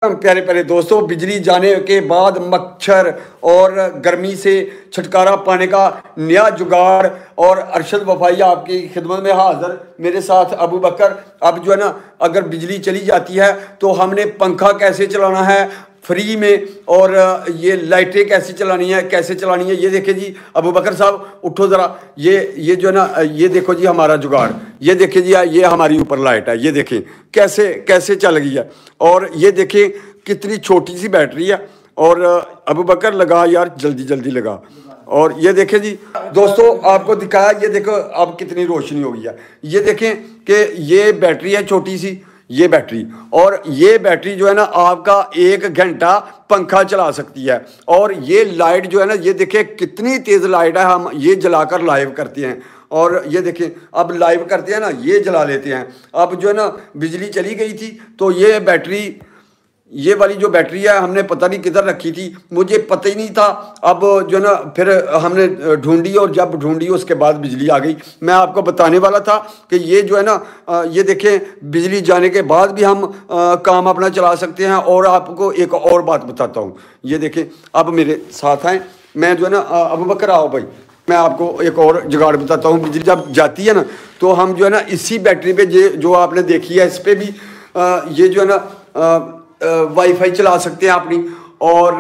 प्यारे प्यारे दोस्तों, बिजली जाने के बाद मच्छर और गर्मी से छुटकारा पाने का नया जुगाड़ और अरशद वफाई आपकी खिदमत में हाजिर। मेरे साथ अबू बकर। अब जो है ना, अगर बिजली चली जाती है तो हमने पंखा कैसे चलाना है फ्री में, और ये लाइटें कैसे चलानी है, कैसे चलानी है। ये देखिए जी अबू बकर साहब, उठो ज़रा। ये जो है ना, ये देखो जी हमारा जुगाड़। ये देखिए जी, ये हमारी ऊपर लाइट है। ये देखें कैसे कैसे चल गई है। और ये देखें कितनी छोटी सी बैटरी है। और अबू बकर लगा यार, जल्दी जल्दी लगा। और ये देखें जी दोस्तों, आपको दिखाया, ये देखो अब कितनी रोशनी हो गई है। ये देखें कि ये बैटरी है छोटी सी, ये बैटरी, और ये बैटरी जो है ना आपका 1 घंटा पंखा चला सकती है। और ये लाइट जो है ना, ये देखिए कितनी तेज़ लाइट है। हम ये जलाकर लाइव करते हैं, और ये देखें अब लाइव करते हैं ना, ये जला लेते हैं। अब जो है ना बिजली चली गई थी तो ये बैटरी, ये वाली जो बैटरी है हमने पता नहीं किधर रखी थी, मुझे पता ही नहीं था। अब जो है ना फिर हमने ढूंढी, और जब ढूंढी उसके बाद बिजली आ गई। मैं आपको बताने वाला था कि ये जो है ना, ये देखें बिजली जाने के बाद भी हम काम अपना चला सकते हैं। और आपको एक और बात बताता हूँ। ये देखें अब मेरे साथ आए, मैं जो है ना, अबू बकर आओ भाई, मैं आपको एक और जुगाड़ बताता हूँ। बिजली जब जाती है ना तो हम जो है ना इसी बैटरी पे जो आपने देखी है, इस पर भी ये जो है ना वाईफाई चला सकते हैं अपनी। और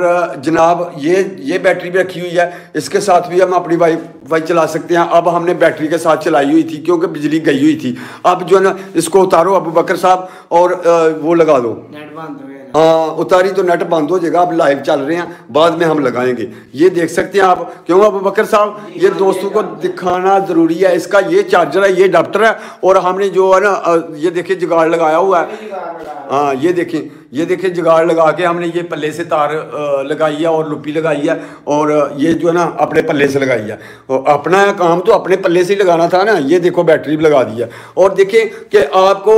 जनाब ये बैटरी भी रखी हुई है, इसके साथ भी हम अपनी वाईफाई चला सकते हैं। अब हमने बैटरी के साथ चलाई हुई थी क्योंकि बिजली गई हुई थी। अब जो है ना इसको उतारो अबू बकर साहब, और वो लगा दो। नेट बंद हो गया। हाँ, उतारी तो नेट बंद हो जाएगा। अब लाइव चल रहे हैं, बाद में हम लगाएंगे। ये देख सकते हैं आप। क्यों अबू बकर साहब, ये दोस्तों को दिखाना ज़रूरी है। इसका ये चार्जर है, ये अडाप्टर है, और हमने जो है ना ये देखिए जुगाड़ लगाया हुआ है। हाँ ये देखिए जुगाड़ लगा के हमने ये पल्ले से तार लगाई है और लुप्पी लगाई है, और ये जो है ना अपने पल्ले से लगाई है। और अपना काम तो अपने पल्ले से ही लगाना था ना। ये देखो बैटरी भी लगा दी है। और देखिए कि आपको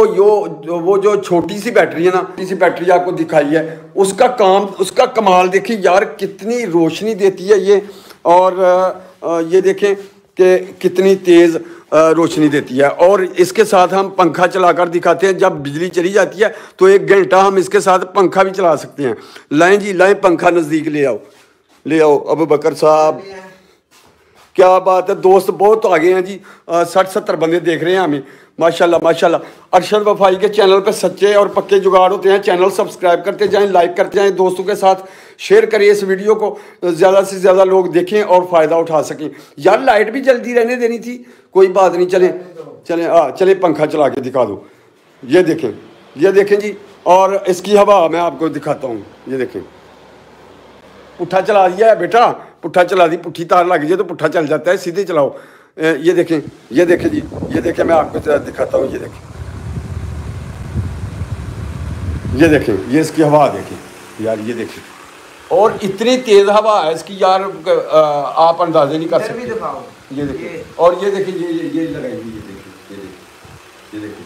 वो जो छोटी सी बैटरी है ना, छोटी सी बैटरी आपको दिखाई है, उसका कमाल देखिए यार, कितनी रोशनी देती है ये। और ये देखें कि कितनी तेज़ रोशनी देती है। और इसके साथ हम पंखा चलाकर दिखाते हैं। जब बिजली चली जाती है तो 1 घंटा हम इसके साथ पंखा भी चला सकते हैं। लाएं जी लाएं, पंखा नज़दीक ले आओ अबू बकर साहब। क्या बात है, दोस्त बहुत आगे हैं जी। 60-70 बंदे देख रहे हैं हमें, माशाल्लाह माशाल्लाह। अरशद वफाई के चैनल पे सच्चे और पक्के जुगाड़ होते हैं। चैनल सब्सक्राइब करते जाएं, लाइक करते जाएं, दोस्तों के साथ शेयर करिए इस वीडियो को, ज़्यादा से ज़्यादा लोग देखें और फ़ायदा उठा सकें। यार लाइट भी जल्दी रहने देनी थी, कोई बात नहीं। चले पंखा चला के दिखा दो। ये देखें जी। और इसकी हवा मैं आपको दिखाता हूँ। ये देखें, पुट्ठा चला दिया है बेटा, पुट्ठा चला दी। पुट्ठी तार लग जाए तो पुट्ठा चल जाता है, सीधे चलाओ। ये देखें जी, ये देखें, मैं आपको दिखाता हूँ। ये देखें, ये इसकी हवा देखें यार, ये देखें। और इतनी तेज़ हवा है इसकी यार, आप अंदाजे नहीं कर सकते। ये देखिए, और ये देखिए, ये लगाएंगे। ये देखिए।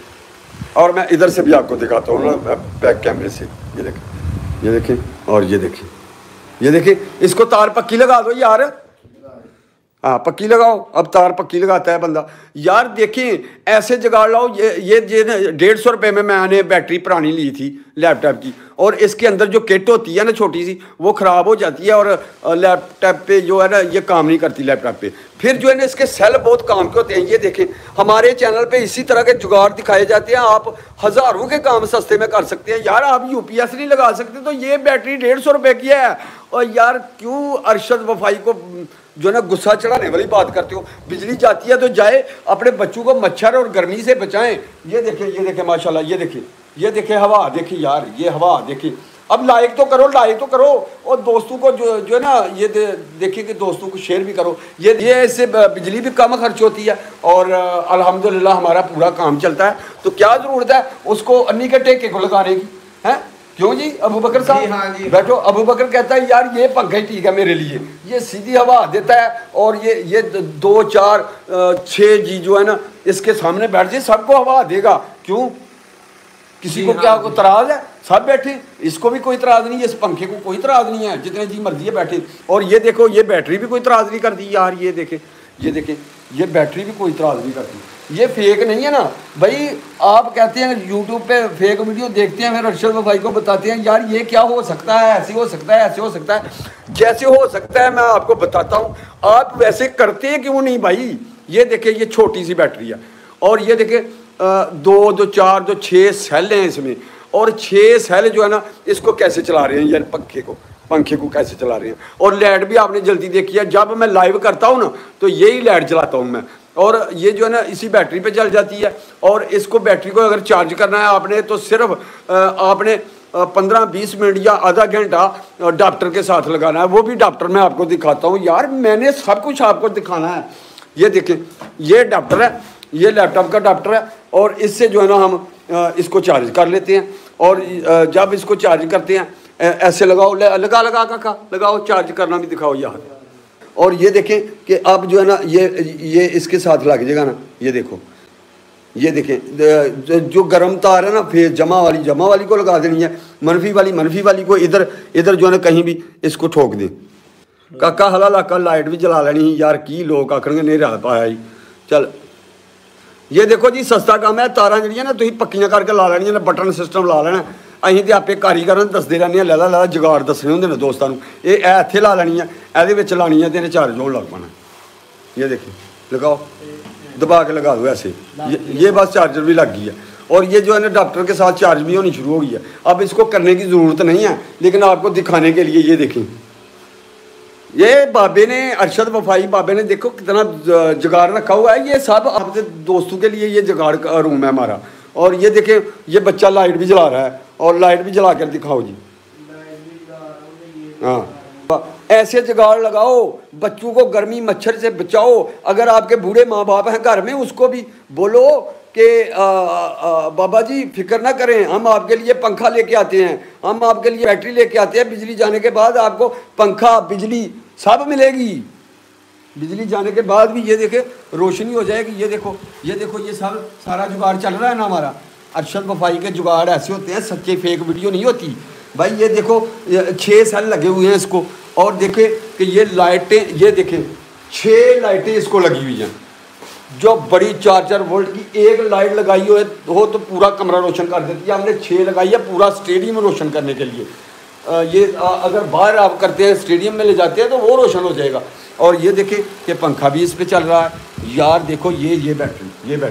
और मैं इधर से भी आपको दिखाता हूँ ना, बैक कैमरे से। ये देखें और ये देखिए। इसको तार पक्की लगा दो यार। हाँ पक्की लगाओ। अब तार पक्की लगाता है बंदा यार। देखिए ऐसे जुगाड़ लाओ। ये 150 रुपये में मैंने बैटरी पुरानी ली थी लैपटॉप की, और इसके अंदर जो किट होती है ना छोटी सी, वो ख़राब हो जाती है, और लैपटॉप पे जो है ना ये काम नहीं करती लैपटॉप पे। फिर जो है ना इसके सेल बहुत काम के होते हैं। ये देखें, हमारे चैनल पे इसी तरह के जुगाड़ दिखाए जाते हैं। आप हज़ारों के काम सस्ते में कर सकते हैं यार। आप UPS नहीं लगा सकते तो ये बैटरी 150 रुपये की है। और यार क्यों अरशद वफाई को जो है ना गुस्सा चढ़ाने वाली बात करते हो। बिजली जाती है तो जाए, अपने बच्चों को मच्छर और गर्मी से बचाएं। ये देखें माशाल्लाह। ये देखें हवा देखिए यार, ये हवा देखिए। अब लाइक तो करो, और दोस्तों को जो है ना ये देखिए कि दोस्तों को शेयर भी करो। ये इससे बिजली भी कम खर्च होती है, और अल्हम्दुलिल्लाह हमारा पूरा काम चलता है। तो क्या ज़रूरत है उसको अन्नी के टेके को लगाने की, है क्यों जी अबू बकर साहब? हाँ जी। बैठो। अबू बकर कहता है यार ये पंखा ही ठीक है मेरे लिए, ये सीधी हवा देता है। और ये 2, 4, 6 जी जो है ना इसके सामने बैठ जाए, सबको हवा देगा। क्यों, किसी को क्या तराज है? सब बैठे, इसको भी कोई तराज नहीं है, इस पंखे को कोई तराज नहीं है, जितने जी मर्जी है बैठे। और ये देखो, ये बैटरी भी कोई तराज नहीं करती यार। ये देखें ये बैटरी भी कोई इतराज़ नहीं करती, ये फेक नहीं है ना भाई। आप कहते हैं यूट्यूब पे फेक वीडियो देखते हैं, फिर अरशद भाई को बताते हैं यार ये क्या हो सकता है, ऐसे हो सकता है, ऐसे हो सकता है। जैसे हो सकता है मैं आपको बताता हूँ, आप वैसे करते हैं क्यों नहीं भाई। ये देखिए ये छोटी सी बैटरी है, और ये देखिए 2 4 6 सेल हैं इसमें, और 6 सेल जो है ना इसको कैसे चला रहे हैं यार, पंखे को कैसे चला रहे हैं। और लाइट भी आपने जल्दी देखी है, जब मैं लाइव करता हूँ ना तो यही लाइट चलाता हूँ मैं, और ये जो है ना इसी बैटरी पे चल जाती है। और इसको बैटरी को अगर चार्ज करना है आपने तो सिर्फ आपने 15-20 मिनट या आधा घंटा अडाप्टर के साथ लगाना है। वो भी अडाप्टर मैं आपको दिखाता हूँ यार, मैंने सब कुछ आपको दिखाना है। ये देखें ये अडाप्टर है, ये लैपटॉप का अडाप्टर है, और इससे जो है ना हम इसको चार्ज कर लेते हैं। और जब इसको चार्ज करते हैं ऐसे लगाओ, लगा काका लगाओ, चार्ज करना भी दिखाओ यार। और ये देखें कि अब जो है ना ये इसके साथ लग जाएगा ना, ये देखो, ये देखें जो गर्म तार है ना, फिर जमा वाली को लगा देनी है, मनफी वाली को इधर जो है ना कहीं भी इसको ठोक दें। काका हला लाका लाइट भी जला लेनी यार, की लोग आखणगे नहीं रह पाया जी। चल ये देखो जी सस्ता काम है, तारां जिहड़ियां ना तुसीं पक्कियां करके ला लैणियां ने, बटन सिस्टम ला लेना। असीं ते आपे कारीगर दसदे रहने हैं, लैला जुगाड़ दसने होंदे ने दोस्तां नूं, ये इत्थे ला लैनी है, इहदे विच लानी है ते चार्ज होण लग पैना। ये देखिए लगाओ, दबा के लगा दो ऐसे, ये बस चार्जर भी लग गई है। और ये जो है ना अडाप्टर के साथ चार्ज भी होनी शुरू हो गई है। अब इसको करने की ज़रूरत नहीं है, लेकिन आपको दिखाने के लिए ये देखें, ये बाबे ने अरशद वफाई बाबे ने देखो कितना जुगाड़ रखा हुआ है। ये सब आपके दोस्तों के लिए ये जुगाड़ का रूम है हमारा। और ये देखें ये बच्चा लाइट भी जला रहा है, और लाइट भी जला कर दिखाओ जी। हाँ ऐसे जुगाड़ लगाओ, बच्चों को गर्मी मच्छर से बचाओ। अगर आपके बूढ़े माँ बाप हैं घर में, उसको भी बोलो कि बाबा जी फिक्र ना करें, हम आपके लिए पंखा लेके आते हैं, हम आपके लिए बैटरी लेके आते हैं, बिजली जाने के बाद आपको पंखा बिजली सब मिलेगी। बिजली जाने के बाद भी ये देखे रोशनी हो जाएगी। ये देखो ये सब सारा जुगाड़ चल रहा है ना हमारा। अरशद वफाई के जुगाड़ ऐसे होते हैं, सच्चे फेक वीडियो नहीं होती भाई। ये देखो 6 सेल लगे हुए हैं इसको, और देखे कि ये लाइटें, ये देखें 6 लाइटें इसको लगी हुई हैं, जो बड़ी 4-4 वोल्ट की एक लाइट लगाई हो तो पूरा कमरा रोशन कर देती है। हमने 6 लगाई है पूरा स्टेडियम रोशन करने के लिए। ये अगर बाहर आप करते हैं स्टेडियम में ले जाते हैं तो वो रोशन हो जाएगा। और ये देखें कि पंखा भी इस पे चल रहा है यार। देखो ये बैटरी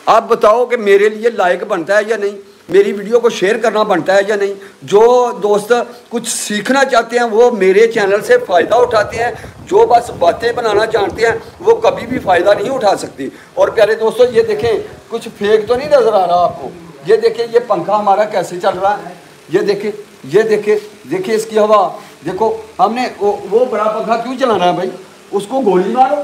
आप बताओ कि मेरे लिए लायक बनता है या नहीं, मेरी वीडियो को शेयर करना बनता है या नहीं। जो दोस्त कुछ सीखना चाहते हैं वो मेरे चैनल से फ़ायदा उठाते हैं, जो बस बातें बनाना जानते हैं वो कभी भी फ़ायदा नहीं उठा सकती। और प्यारे दोस्तों ये देखें कुछ फेक तो नहीं नज़र आ रहा आपको। ये देखें ये पंखा हमारा कैसे चल रहा है, ये देखें इसकी हवा देखो। हमने वो बड़ा पंखा क्यों चलाना है भाई, उसको गोली मारो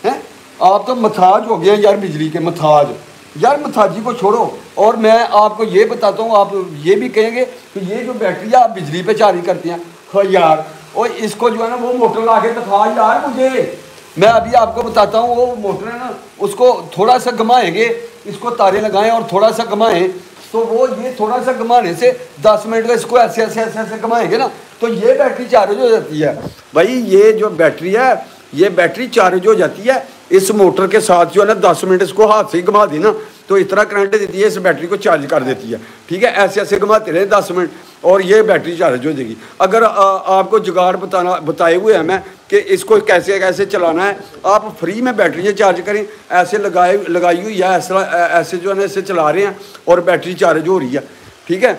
हैं। आप तो मथाज हो गए यार, बिजली के मथाज यार, मथाजी को छोड़ो। और मैं आपको ये बताता हूँ, आप ये भी कहेंगे कि ये जो बैटरी है आप बिजली पे चार्ज करते हैं। हाँ यार, और इसको जो है ना वो मोटर ला के दिखा यार मुझे। मैं अभी आपको बताता हूँ, वो मोटर है ना उसको थोड़ा सा घुमाएंगे, इसको तारे लगाएं और थोड़ा सा घुमाएं तो वो ये थोड़ा सा घुमाने से 10 मिनट का इसको ऐसे घुमाएंगे ना तो ये बैटरी चार्ज हो जाती है भाई। ये जो बैटरी है ये बैटरी चार्ज हो जाती है इस मोटर के साथ। जो है ना 10 मिनट इसको हाथ से ही घुमा दी ना तो इतना करंट देती है, इस बैटरी को चार्ज कर देती है। ठीक है, ऐसे घुमाते रहे 10 मिनट और ये बैटरी चार्ज हो जाएगी। अगर आपको जुगाड़ बताए हुए हैं मैं कि इसको कैसे कैसे चलाना है, आप फ्री में बैटरी चार्ज करें। ऐसे लगाई हुई है, ऐसे जो है ना इसे चला रहे हैं और बैटरी चार्ज हो रही है। ठीक है,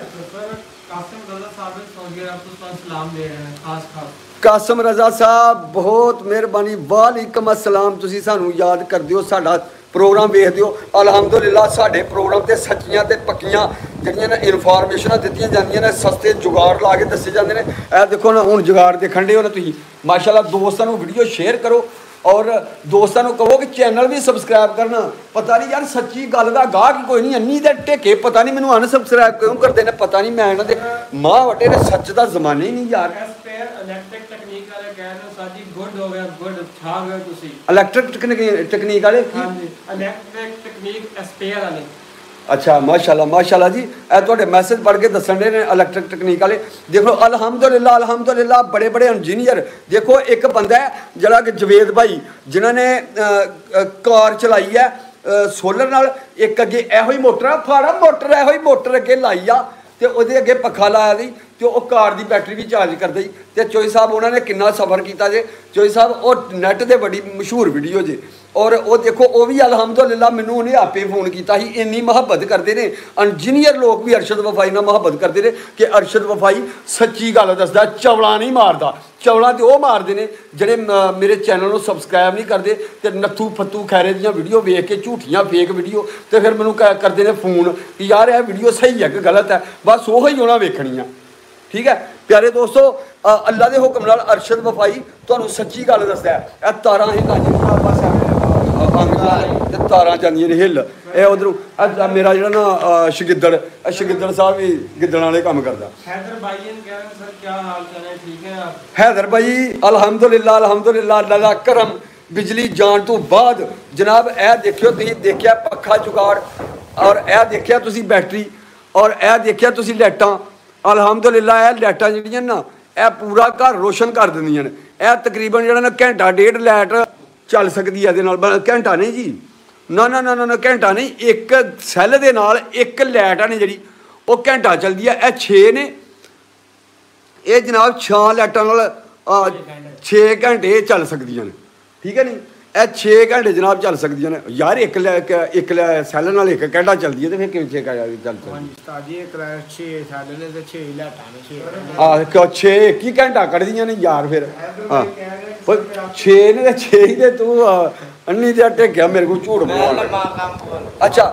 कासम रजा साहब बहुत मेहरबानी, वालेकुम अस्सलाम। तुसीं सानू याद कर दिओ, साडा प्रोग्राम वेख दिओ। अलहमदुलिल्लाह साडे प्रोग्राम ते सच्चियां ते पक्कियां जिहड़ियां ने इनफॉर्मेशनां दित्तियां जांदियां ने, सस्ते जुगाड़ ला के दस्से जांदे ने। ए देखो ना हुण जुगाड़ देखण दे हो ना तुसीं, माशाअल्लाह। दोस्तां नूं वीडियो शेयर करो और दोस्तों को कहो कि चैनल भी सबसक्राइब करना। पता नहीं यार सच्ची गल का गाहक कोई नहीं, अन्नी दे टेके पता नहीं मैनू अनसबसक्राइब क्यों करते हैं, पता नहीं। मैं इन्होंने माँ वटे ने सच का जमाने ही नहीं यार। इलैक्ट्रिक टेक्नीक वाले अच्छा माशाल्लाह माशाल्लाह जी ए तुहाडे मैसेज पढ़ के दसन दे ने इलैक्ट्रिक टैक्नीक वाले देखो अल्हम्दुलिल्लाह अल्हम्दुलिल्लाह बड़े बड़े इंजीनियर देखो एक बंदा है जड़ा कि जवेद भाई जिन्होंने कार चलाई है सोलर नाल एक अगे एहो ही मोटर आ फाड़ा मोटर एहो ही मोटर अगे लाई आ ते ओहदे अगे पक्खा लाया दी ते ओह कार दी बैटरी भी चार्ज कर दी ते चोई साहब उन्होंने किन्ना सफर किया जे चोई साहब और नैट दे बड़ी मशहूर वीडियो जे और वो देखो वो भी अल्हम्दुलिल्लाह मैनू उन्हें आपे फोन किया ही इन्नी मुहब्बत करते हैं इंजीनियर लोग भी अरशद वफाई नाल मुहब्बत करते हैं कि अरशद वफाई सच्ची गल दसदा चवला नहीं मारदा चवला तो वह मारते हैं जोड़े मेरे चैनल को सबसक्राइब नहीं करते तो नत्थू फत्तू खैरे दी वीडियो वेख के झूठियाँ फेक वीडियो तो फिर मैनू करते हैं फोन कि यार यह वीडियो सही है कि गलत है बस वो ही उन्हें वेखनियाँ ठीक है प्यारे दोस्तों अल्लाह के हुक्म नाल अरशद वफाई तुहानू सच्ची गल दसदा है तारां ही तारां जांदियां ने हिल ए उधरों मेरा जो ना शगिद्दड़ साहब भी गिद्दड़ वाले काम करता हैदर भाई अल्हम्दुलिल्लाह अल्हम्दुलिल्लाह अल्लाह करम बिजली जान तो बाद जनाब ए देखियो तुसीं देखिया पक्खा जुगाड़ और ए देखिया तुसीं बैटरी और ए देखिया तुसीं लाइटां अल्हम्दुलिल्लाह ए लाइटां जिहड़ियां ना ए पूरा घर रोशन कर दिंदियां ने ए तकरीबन जिहड़ा ना घंटा डेढ़ लाइट चल सकती है घंटा नहीं जी ना ना ना ना घंटा नहीं एक सैल दे नाल एक लाइट है जी वो घंटा चलती है 6 ने ये जनाब 6 लाइटां नाल 6 घंटे चल सकदियां ने ठीक है नहीं ए 6 घंटे जनाब चल सकदियां ने यार एक सैल नाल एक घंटा चलती है तो फिर किवें 6 6 एक ही घंटा कढ़दियां ने यार फिर हाँ 6 ने 6 ही तू अन्नी दे टेक्या मेरे को झूठ बोलना अच्छा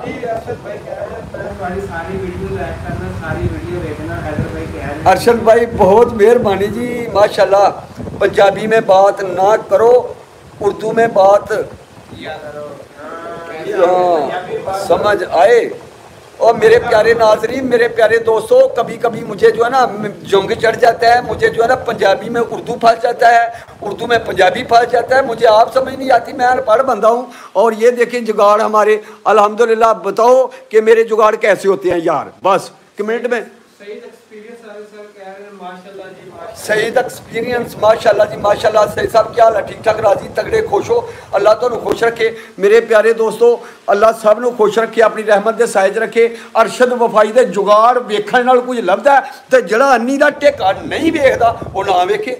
अरशद भाई बहुत मेहरबानी जी माशाल्लाह पंजाबी में बात ना करो उर्दू में बात समझ आए और मेरे प्यारे नाजरीन मेरे प्यारे दोस्तों कभी कभी मुझे जो है ना जंग चढ़ जाता है मुझे जो है ना पंजाबी में उर्दू फंस जाता है उर्दू में पंजाबी फंस जाता है मुझे आप समझ नहीं आती मैं अनपढ़ बंदा हूँ और ये देखें जुगाड़ हमारे अल्हम्दुलिल्लाह बताओ कि मेरे जुगाड़ कैसे होते हैं यार बस कमेंट में सईद एक्सपीरियंस माशाल्लाह जी माशाल्लाह सही साहब क्या हाल है ठीक ठाक राजी तगड़े खुश हो अल्लाह तुहानू खुश रखे मेरे प्यारे दोस्तों अल्लाह सब नू खुश रखे अपनी रहमत दे साइज रखे अरशद वफाई दे जुगाड़ वेखण नाल कुछ लभदा ते जिहड़ा अन्नी दा टेका नहीं वेखदा वो ना वेखे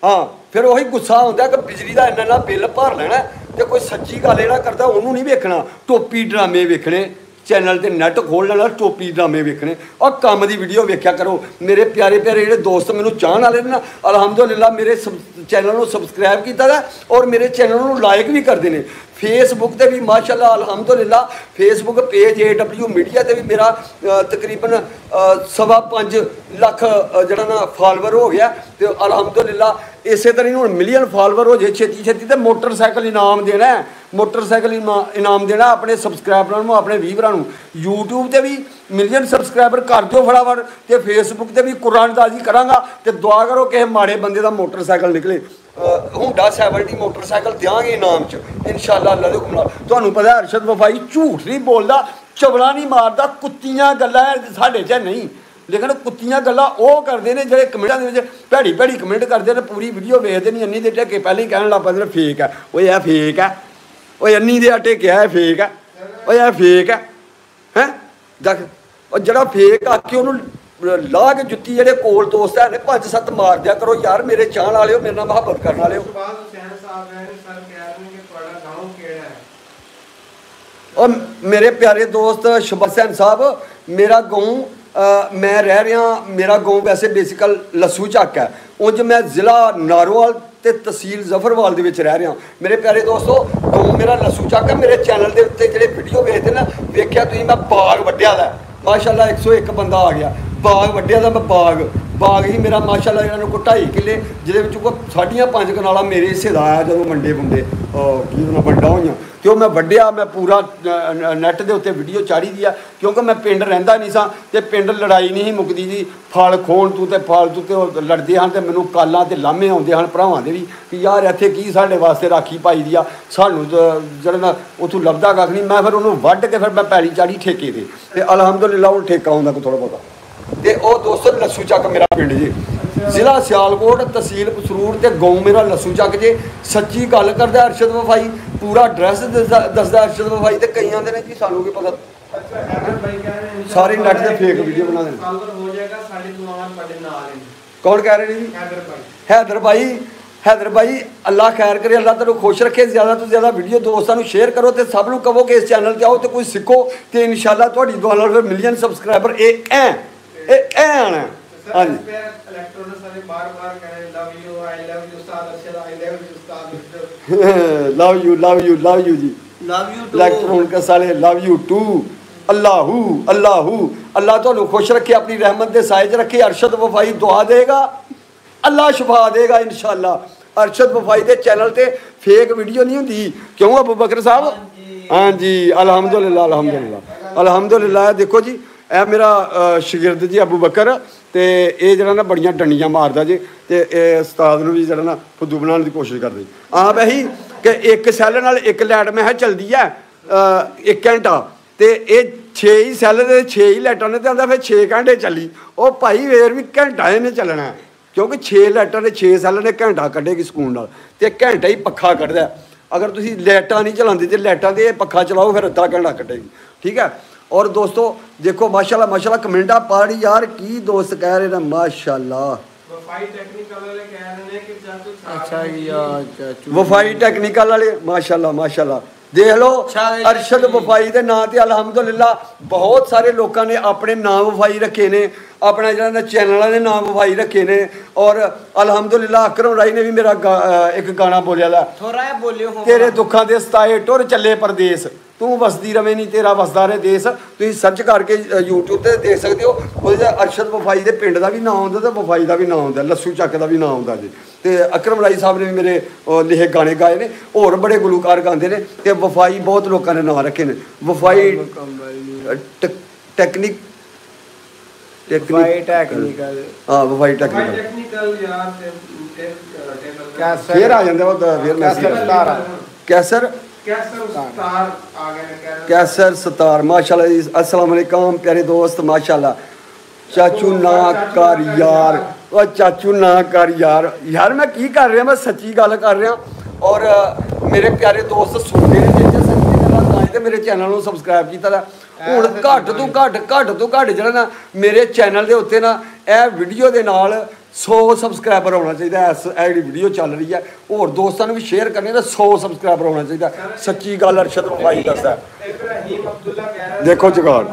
हाँ फिर वही गुस्सा आउंदा कि बिजली का इन्ना बिल भर लेना ते कोई सच्ची गल जिहड़ा करदा उहनू नहीं वेखना टोपी ड्रामे वेखने चैनल ते नैट खोल लेना टोपी ड्रामे वेखने और काम की वीडियो वेख्या करो मेरे प्यारे प्यारे जो दोस्त मैनू चाहन वाले ना अल्हम्दुलिल्लाह मेरे चैनल को सबसक्राइब किया और मेरे चैनल को लाइक भी करते हैं फेसबुक ते भी माशाल्लाह अल्हम्दुलिल्लाह फेसबुक पेज AW मीडिया ते भी मेरा तकरीबन 5.25 लाख जड़ा ना फॉलोवर हो गया तो अल्हम्दुलिल्लाह इस तरह हूँ मिलियन फॉलोवर हो जाए छेती छेती तो मोटरसाइकिल इनाम देना है मोटरसाइकिल इनाम देना अपने सबसक्राइबरों को अपने व्यूवरां को यूट्यूब पर भी मिलियन सबसक्राइबर कर दो फटाफट तो फेसबुक पर भी कुरानदाजी करांगा तो दुआ करो कि माड़े बंदे का मोटरसाइकिल निकले हुंडा 70 मोटरसाइकिल देंगे इनाम च इंशाअल्लाह अल्लाह दे हुक्म नाल तुहानू पता अरशद वफाई झूठ नहीं बोलता चवला नहीं मारता कुत्तियां गल्लां साडे च नहीं लेकिन कुत्तियां गल्लां वो करते हैं जो कमेंटा के भैड़ी भैड़ी कमेंट करते हैं पूरी वीडियो वेखते नहीं अन्नी दे टेके पहले ही कहन लग पैंदे फेक है वो यह फेक है वो अन्नी दे टेके है फेक है वो यह फेक है हैं देख और जड़ा फेक आके उन्होंने ला के जुत्ती जेडे कोल दोस्त है 5-7 मार दिया करो यार मेरे चाहन वाले हो मेरे नाल मुहब्बत करने वाले हो और मेरे प्यारे दोस्त शबा हुसैन साहब मेरा गाँव मैं रह रहा मेरा गाँव वैसे बेसिकल लस्सू झक है उंज मैं जिला नारोवाल ते तहसील जफरवाल दे विच रह रहा मेरे प्यारे दोस्तों गाँव मेरा लस्सू झक है मेरे चैनल के उत्ते जेडे वीडियो वेखदे ना वेख्या तुसीं मैं बाग वड्ढिया दा माशाल्लाह 101 बंदा आ गया बाग वड्ढिया दा मैं ਬਾਗ ਹੀ ਮੇਰਾ ਮਾਸ਼ਾਅੱਲਾ ਇਹਨਾਂ ਨੂੰ ਕੋਈ 2.5 ਕਿੱਲੇ ਜਿਹਦੇ ਵਿੱਚ ਕੋਈ 5.5 ਕਨਾਲਾਂ ਮੇਰੇ ਹਿੱਸੇ ਦਾ ਆਇਆ ਜਦੋਂ ਮੰਡੇ ਮੁੰਡੇ ਕੀ ਉਹਨਾਂ ਵੱਡਾ ਹੋਈਆਂ ਤੇ ਉਹ ਮੈਂ ਵੱਢਿਆ। ਮੈਂ ਪੂਰਾ ਨੈੱਟ ਦੇ ਉੱਤੇ ਵੀਡੀਓ ਚਾੜੀ ਦੀ ਆ ਕਿਉਂਕਿ ਮੈਂ ਪਿੰਡ ਰਹਿੰਦਾ ਨਹੀਂ ਸਾਂ ਤੇ ਪਿੰਡ ਲੜਾਈ ਨਹੀਂ ਸੀ ਮੁੱਕਦੀ ਜੀ। ਫਲ ਖੋਣ ਤੂੰ ਤੇ ਫਾਲਤੂ ਤੇ ਉਹ ਲੜਦੇ ਹਨ ਤੇ ਮੈਨੂੰ ਕਾਲਾਂ ਤੇ ਲਾਮੇ ਆਉਂਦੇ ਹਨ ਭਰਾਵਾਂ ਦੇ ਵੀ ਕਿ ਯਾਰ ਇੱਥੇ ਕੀ ਸਾਡੇ ਵਾਸਤੇ ਰਾਖੀ ਪਾਈ ਦੀ ਆ, ਸਾਨੂੰ ਜਿਹੜਾ ਨਾ ਉੱਥੋਂ ਲੱਭਦਾ ਕੱਖ ਨਹੀਂ। ਮੈਂ ਫਿਰ ਉਹਨੂੰ ਵੱਢ ਕੇ ਫਿਰ ਮੈਂ ਪੈਲੀ ਚਾੜੀ ਠੇਕੇ ਤੇ ਅਲਹਮਦੁਲਿਲਾ ਹੁਣ ਠੇਕਾ ਆਉਂਦਾ ਕੋਈ ਥੋੜ੍ਹਾ ਬਹੁਤਾ। ਤੇ ਉਹ ਦੋਸਤੋ ਲੱਸੂ ਚੱਕ ਮੇਰਾ ਪਿੰਡ ਜੀ, ਜ਼ਿਲ੍ਹਾ ਸਿਆਲਕੋਟ, ਤਹਿਸੀਲ ਪਸਰੂਰ ਤੇ ਗਾਉਂ ਮੇਰਾ ਲੱਸੂ ਚੱਕ ਜੇ। ਸੱਚੀ ਗੱਲ ਕਰਦਾ ਅਰਸ਼ਦ ਵਫਾਈ, ਪੂਰਾ ਐਡਰੈਸ ਦੱਸਦਾ ਅਰਸ਼ਦ ਵਫਾਈ। ਤੇ ਕਈ ਆਂਦੇ ਨੇ ਜੀ ਸਾਨੂੰ ਕੀ ਪਤਾ, ਸਾਰੇ ਨੈਟ ਤੇ ਫੇਕ ਵੀਡੀਓ ਬਣਾ ਦੇਣ। ਕੌਣ ਕਹਿ ਰਹੇ ਨੇ ਜੀ? हैदर भाई अल्लाह खैर करे, अल्लाह तेन खुश रखे। ज़्यादा तो ज़्यादा वीडियो दोस्तों शेयर करो तो सब लोग कहो कि इस चैनल ते आओ तो कोई सीखो तो इंशाल्लाह तुहाडी दुआ नाल फिर मिलियन सबसक्राइबर आना। हाँ जी लव यू जी, इलेक्ट्रॉनिक साले लव यू टू। अल्लाह तुहानू खुश रखे, अपनी रहमत के साए च रखे। अरशद वफाई दुआ देगा, अल्लाह शफा देगा इंशाअल्लाह। अरशद वफाई के चैनल ते फेक वीडियो नहीं होंगी, क्यों अबू बकर साहब? हाँ जी अल्हम्दुलिल्लाह। देखो जी ए मेरा शागिर्द जी अबू बकर ते ये जरा ना बड़ियां डंडियां मारदा जी ते उस्ताद नूं भी जरा ना फुद्दू बनाने की कोशिश करदे। हाँ वही कि एक सैल नाल एक लाइट मैं चलदी है 1 घंटा ते ये 6 ही सैल ते 6 ही लाइटां ने ते आंदा फिर 6 घंटे चली। ओ भाई वेर भी घंटा इन्हें चलना है क्योंकि 6 लाइटां ने 6 सैल ने घंटा कड्ढेगी सकून नाल ते घंटा ही पक्खा कड्ढदा। अगर तुसीं लाइटां नहीं चलांदे ते लाइटां ते पक्खा चलाओ फिर अद्धा घंटा कड्ढेगी। ठीक है। और दोस्तों देखो माशाल्लाह कमेंटा पढ़ यार की दोस्त कह रहे हैं माशाल्लाह। वफाई टेक्निकल वाले माशाल्लाह देख लो। अरशद वफाई के नाम से अल्हम्दुलिल्लाह बहुत सारे लोगों ने अपने नाम वफाई रखे ने, अपना जो चैनल ने नाम वफाई रखे ने। और अल्हम्दुलिल्लाह अकरम राई ने भी मेरा एक गाना बोलिया तेरे दुखों के सताए टुर चले परदेस, तू वसदी रवे नहीं तेरा वसदा रहे देश। तुम सर्च करके यूट्यूब पर देख सकते हो। वो अरशद वफाई के पिंड का भी नाम आता तो वफाई का भी नाम आता, लस्सू चक का भी नाम आता जी। तो अकरम राई साहब ने भी मेरे लिखे गाने गाए ने, होर बड़े गुलकार गाते हैं। तो वफाई बहुत लोगों ने नाम रखे ने। वफाई टेक्निक हाँ वफाई टेक्निकल फिर आ जाता कैसर सतार माशाल्लाह। अस्सलाम वालेकुम प्यारे दोस्त माशाल्लाह। चाचू ना कर यार, और चाचू ना कर यार मैं की कर रहा, मैं सच्ची गल कर रहा। और मेरे प्यारे दोस्त सुनते हैं मेरे चैनल को सबसक्राइब किया हूँ घट तो घट जरा ना मेरे चैनल के उत्ते ना यह वीडियो के नाल 100 सबसक्राइबर होना चाहिए। जी वीडियो चल रही है और दोस्तों ने भी शेयर करने तो 100 सबसक्राइबर होना चाहिए। सच्ची गल अरशद वफाई दसदा देखो जुगाड़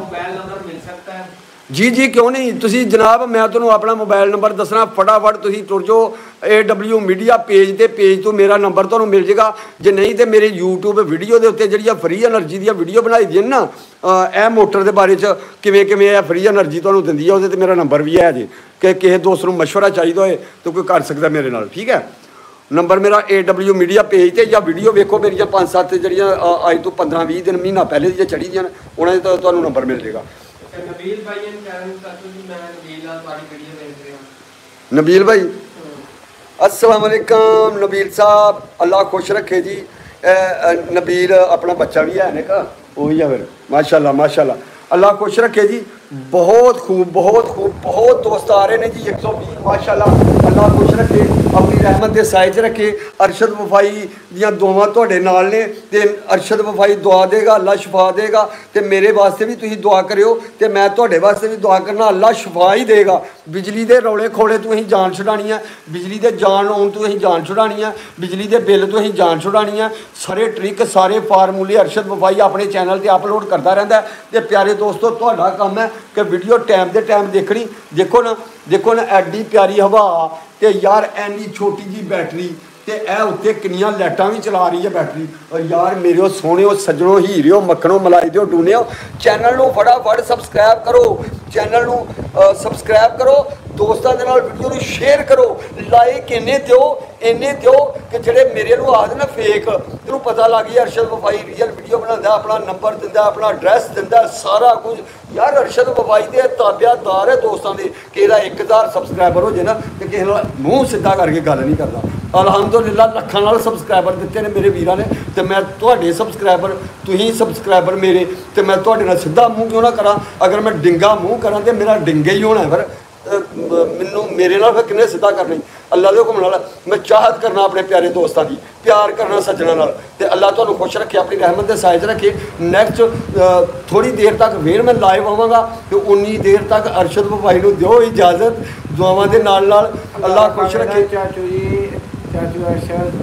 जी क्यों नहीं। तुसी जनाब मैं तुम्हें अपना मोबाइल नंबर दसना फटाफट तुसी तुर जाओ AW मीडिया पेज ते पेज तो मेरा नंबर तुम्हें मिल जाएगा। जे नहीं तो मेरे यूट्यूब वीडियो के उत्ते जी फ्री एनर्जी दी वीडियो बनाई दी ना यह मोटर के बारे किमें फ्री एनर्जी तुम्हें दी है वो मेरा नंबर भी है जी कि किसी दोस्त को मशवरा चाहिए होए तो कोई कर सकता मेरे नाल। ठीक है। नंबर मेरा AW मीडिया पेज ते या वीडियो वेखो मेरिया 5-7 जड़ियाँ अज तो 15-20 दिन महीना पहले दी चढ़ी दी उन्होंने तो तुम्हें नंबर मिल जाएगा। नबील भाई अस्सलाम वालेकुम नबील साहब अल्लाह खुश रखे जी। नबील अपना बच्चा भी है ना वही है फिर माशाल्लाह अल्लाह खुश रखे जी। बहुत खूब बहुत दोस्त आ रहे हैं जी 120 माशाल्लाह। अल्लाह खुश रखे अपनी रहमत के साए च रखे। अरशद वफाई दियां दुआवां तुहाडे नाल ने ते अरशद वफाई दुआ देगा अल्लाह शफा देगा। तो मेरे वास्ते भी तुसीं दुआ करियो तो मैं तुहाडे वास्ते भी दुआ करना अल्लाह शफा ही देगा। बिजली के रौले खोले तो असीं जान छुड़ानी है, बिजली के जान आउण तो असीं जान छुड़ानी है, बिजली के बिल तो असीं जान छुड़ानी है। सारे ट्रिक सारे फार्मूले अरशद वफाई अपने चैनल पर अपलोड करता रहता है। तो प्यारे दोस्तों तुहाडा काम है कि वीडियो टाइम के टाइम देखनी। देखो ना एडी प्यारी हवा तो यार एनी छोटी जी बैटरी ਤੇ ਇਹ ਉੱਤੇ ਕਿੰਨੀਆਂ ਲਾਈਟਾਂ ਵੀ ਚਲਾ ਰਹੀ ਹੈ ਬੈਟਰੀ। ਔਰ ਯਾਰ ਮੇਰਿਓ ਸੋਹਣਿਓ ਸੱਜਣੋ ਹੀਰਿਓ ਮੱਖਣੋ ਮਲਾਈ ਦਿਓ ਡੂਨਿਓ ਚੈਨਲ ਨੂੰ ਫਟਾਫਟ ਸਬਸਕ੍ਰਾਈਬ ਕਰੋ, ਚੈਨਲ ਨੂੰ ਸਬਸਕ੍ਰਾਈਬ ਕਰੋ, ਦੋਸਤਾਂ ਦੇ ਨਾਲ ਵੀਡੀਓ ਨੂੰ ਸ਼ੇਅਰ ਕਰੋ, ਲਾਈਕ ਇੰਨੇ ਦਿਓ ਕਿ ਜਿਹੜੇ ਮੇਰੇ ਨੂੰ ਆਖਦੇ ਨਾ ਫੇਕ ਤੈਨੂੰ ਪਤਾ ਲੱਗ ਗਿਆ ਅਰਸ਼ਦ ਵਫਾਈ ਰੀਅਲ ਵੀਡੀਓ ਬਣਾਉਂਦਾ, ਆਪਣਾ ਨੰਬਰ ਦਿੰਦਾ, ਆਪਣਾ ਐਡਰੈਸ ਦਿੰਦਾ, ਸਾਰਾ ਕੁਝ। ਯਾਰ ਅਰਸ਼ਦ ਵਫਾਈ ਦੇ ਤਾਬਿਆਦਾਰ ਹੈ ਦੋਸਤਾਂ ਦੇ ਕਿ ਇਹਦਾ 1000 ਸਬਸਕ੍ਰਾਈਬਰ ਹੋ ਜੇ ਨਾ ਤੇ ਕਿਸੇ ਨਾਲ ਮੂੰਹ ਸਿੱਧਾ ਕਰਕੇ ਗੱਲ ਨਹੀਂ ਕਰਦਾ। ਅਲਹਮਦੁਲਿਲਾ ਲੱਖਾਂ ਨਾਲ ਸਬਸਕ੍ਰਾਈਬਰ ਦਿੱਤੇ ਨੇ ਮੇਰੇ ਵੀਰਾਂ ਨੇ ਤੇ ਮੈਂ ਤੁਹਾਡੇ ਸਬਸਕ੍ਰਾਈਬਰ, ਤੁਸੀਂ ਸਬਸਕ੍ਰਾਈਬਰ ਮੇਰੇ, ਤੇ ਮੈਂ ਤੁਹਾਡੇ ਨਾਲ ਸਿੱਧਾ ਮੂੰਹ ਕਿਉਂ ਨਾ ਕਰਾਂ। ਅਗਰ ਮੈਂ ਡਿੰਗਾ ਮੂੰਹ ਕਰਾਂ ਤੇ ਮੇਰਾ ਡਿੰਗਾ ਹੀ ਹੋਣਾ ਫਿਰ ਮੈਨੂੰ ਮੇਰੇ ਨਾਲ ਫਿਰ ਕਿੰਨੇ ਸਿੱਧਾ ਕਰਨੀ। ਅੱਲਾ ਦੇ ਹੁਕਮ ਨਾਲ ਮੈਂ ਚਾਹਤ ਕਰਨਾ ਆਪਣੇ ਪਿਆਰੇ ਦੋਸਤਾਂ ਦੀ, ਪਿਆਰ ਕਰਨਾ ਸੱਜਣਾ ਨਾਲ, ਤੇ ਅੱਲਾ ਤੁਹਾਨੂੰ ਖੁਸ਼ ਰੱਖੇ, ਆਪਣੀ ਰਹਿਮਤ ਦੇ ਸਾਇਜ ਰੱਖੇ। ਨੈਕਸਟ ਥੋੜੀ ਦੇਰ ਤੱਕ ਫਿਰ ਮੈਂ ਲਾਈਵ ਆਵਾਂਗਾ ਤੇ ਉਨੀ ਦੇਰ ਤੱਕ ਅਰਸ਼ਦ ਵਫਾਈ ਨੂੰ ਦਿਓ ਇਜਾਜ਼ਤ ਦੁਆਵਾਂ ਦੇ ਨਾਲ ਅੱਲਾ ਖੁਸ਼ ਰੱਖੇ। ਚਾਚੂ ਅਰਸ਼ਦ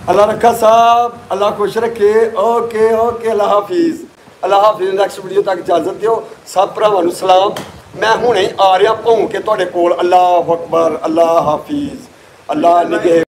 ਅੱਲਾ ਰੱਖਾ ਸਾਹਿਬ, ਅੱਲਾ ਖੁਸ਼ ਰੱਖੇ। ਓਕੇ ਅੱਲਾ ਹਾਫਿਜ਼, ਅੱਲਾ ਹਾਫਿਜ਼। ਨੈਕਸਟ ਵੀਡੀਓ ਤੱਕ ਇਜਾਜ਼ਤ ਦਿਓ। ਸਭ ਭਰਾਵਾਂ ਨੂੰ ਸਲਾਮ। ਮੈਂ ਹੁਣੇ ਆ ਰਿਹਾ ਭੌਂ ਕੇ ਤੁਹਾਡੇ ਕੋਲ। ਅੱਲਾਹੁ ਅਕਬਰ, ਅੱਲਾ ਹਾਫਿਜ਼, ਅੱਲਾ ਨਿਗਹਿ।